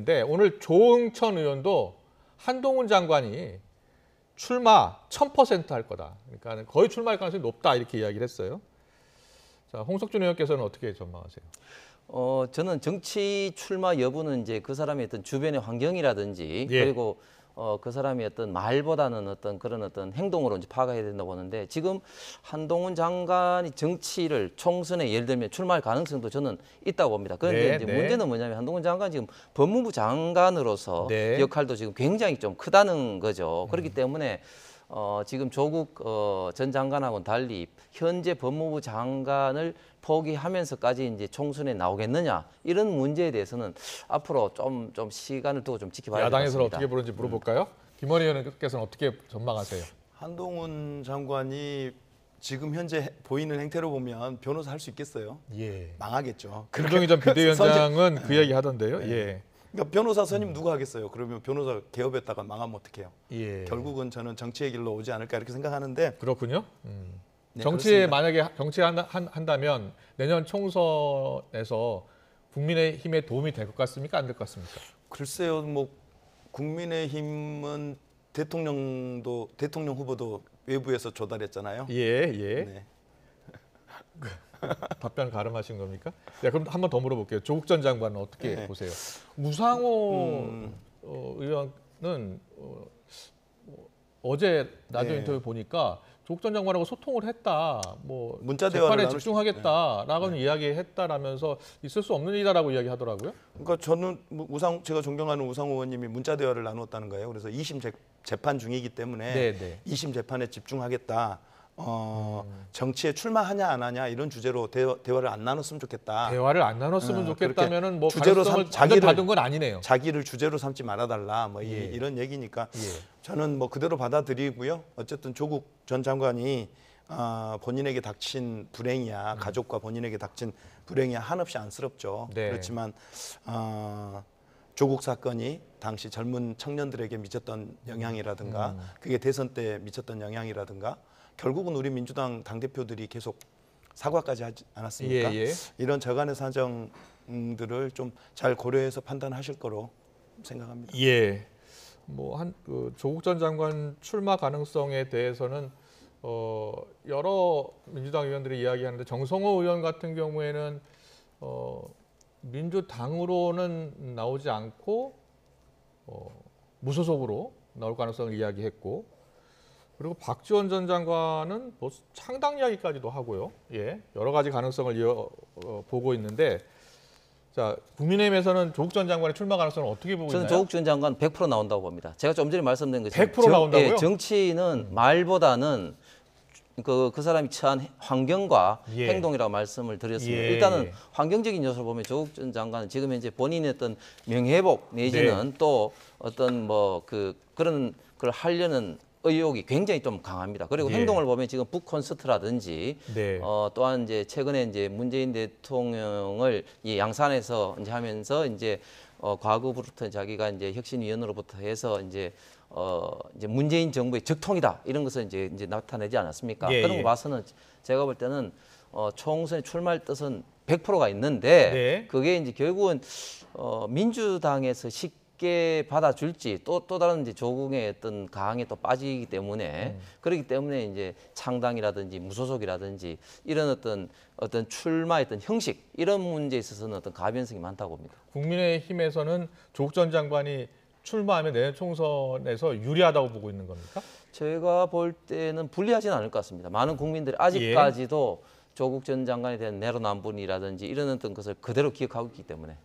됐는데 오늘 조응천 의원도 한동훈 장관이 출마 1000% 할 거다. 그러니까 거의 출마할 가능성이 높다 이렇게 이야기를 했어요. 자, 홍석준 의원께서는 어떻게 전망하세요? 저는 정치 출마 여부는 이제 그 사람의 어떤 주변의 환경이라든지 예. 그리고 그 사람의 어떤 말보다는 어떤 그런 어떤 행동으로 이제 파악해야 된다고 보는데 지금 한동훈 장관이 정치를 총선에 예를 들면 출마할 가능성도 저는 있다고 봅니다. 그런데 이제 문제는 뭐냐면 한동훈 장관 지금 법무부 장관으로서 역할도 지금 굉장히 좀 크다는 거죠. 그렇기 때문에 지금 조국 전 장관하고는 달리 현재 법무부 장관을 포기하면서까지 이제 총선에 나오겠느냐 이런 문제에 대해서는 앞으로 좀 시간을 두고 좀 지켜봐야 될 것 같습니다. 야당에서는 어떻게 보는지 물어볼까요? 김원희 의원께서는 어떻게 전망하세요? 한동훈 장관이 지금 현재 보이는 행태로 보면 변호사 할 수 있겠어요? 예. 망하겠죠. 김종인 전 비대위원장은 그 얘기 하던데요. 네. 예. 그러니까 변호사 선임 누가 하겠어요? 그러면 변호사 개업했다가 망하면 어떡해요? 예. 결국은 저는 정치의 길로 오지 않을까 이렇게 생각하는데. 그렇군요. 네, 정치에 그렇습니다. 만약에 정치한다면 내년 총선에서 국민의힘에 도움이 될 것 같습니까? 안 될 것 같습니까? 글쎄요, 뭐 국민의힘은 대통령 후보도 외부에서 조달했잖아요. 예. 네. 답변 가름하신 겁니까? 네, 그럼 한 번 더 물어볼게요. 조국 전 장관은 어떻게 보세요? 무상호 의원은 어제 라디오 인터뷰 보니까 조국 전 장관하고 소통을 했다. 뭐 문자 대화를 재판에 집중하겠다라고는 이야기했다라면서 있을 수 없는 일이다라고 이야기하더라고요. 그러니까 저는 제가 존경하는 우상호 의원님이 문자 대화를 나누었다는 거예요. 그래서 2심 재판 중이기 때문에 2심 재판에 집중하겠다. 정치에 출마하냐 안 하냐 이런 주제로 대화를 안 나눴으면 좋겠다. 대화를 안 나눴으면 좋겠다면은 뭐 주제로 자기를 받은 건 아니네요. 자기를 주제로 삼지 말아달라 뭐 이런 얘기니까 저는 뭐 그대로 받아들이고요. 어쨌든 조국 전 장관이 본인에게 닥친 불행이야 가족과 본인에게 닥친 불행이야 한없이 안쓰럽죠. 그렇지만 조국 사건이 당시 젊은 청년들에게 미쳤던 영향이라든가 그게 대선 때 미쳤던 영향이라든가 결국은 우리 민주당 당대표들이 계속 사과까지 하지 않았습니까? 이런 저간의 사정들을 좀 잘 고려해서 판단하실 거로 생각합니다. 예. 뭐 조국 전 장관 출마 가능성에 대해서는 여러 민주당 의원들이 이야기하는데 정성호 의원 같은 경우에는 민주당으로는 나오지 않고 무소속으로 나올 가능성을 이야기했고 그리고 박지원 전 장관은 뭐 창당 이야기까지도 하고요. 예, 여러 가지 가능성을 보고 있는데 자 국민의힘에서는 조국 전 장관의 출마 가능성을 어떻게 보고 있나요? 저는 조국 전 장관 100% 나온다고 봅니다. 제가 좀 전에 말씀드린 것처럼 100% 나온다고요? 예, 정치는 말보다는 그 사람이 처한 환경과 행동이라고 말씀을 드렸습니다. 일단은 환경적인 요소를 보면 조국 전 장관은 지금 현재 본인의 어떤 명예회복 내지는 또 어떤 뭐 그런 걸 하려는 의욕이 굉장히 좀 강합니다. 그리고 행동을 보면 지금 북콘서트라든지 또한 이제 최근에 이제 문재인 대통령을 이 양산에서 이제 하면서 이제 과거부터 자기가 이제 혁신위원으로부터 해서 이제 문재인 정부의 적통이다 이런 것을 이제 나타내지 않았습니까? 그런 거 봐서는 제가 볼 때는 총선에 출마할 뜻은 100%가 있는데 그게 이제 결국은 민주당에서 쉽게 받아줄지 또 다른 이제 조국의 어떤 강에 또 빠지기 때문에 그렇기 때문에 이제 창당이라든지 무소속이라든지 이런 어떤 출마의 어떤 형식 이런 문제에 있어서는 어떤 가변성이 많다고 봅니다. 국민의힘에서는 조국 전 장관이 출마하면 내년 총선에서 유리하다고 보고 있는 겁니까? 제가 볼 때는 불리하지는 않을 것 같습니다. 많은 국민들이 아직까지도 조국 전 장관에 대한 내로남불이라든지 이런 어떤 것을 그대로 기억하고 있기 때문에.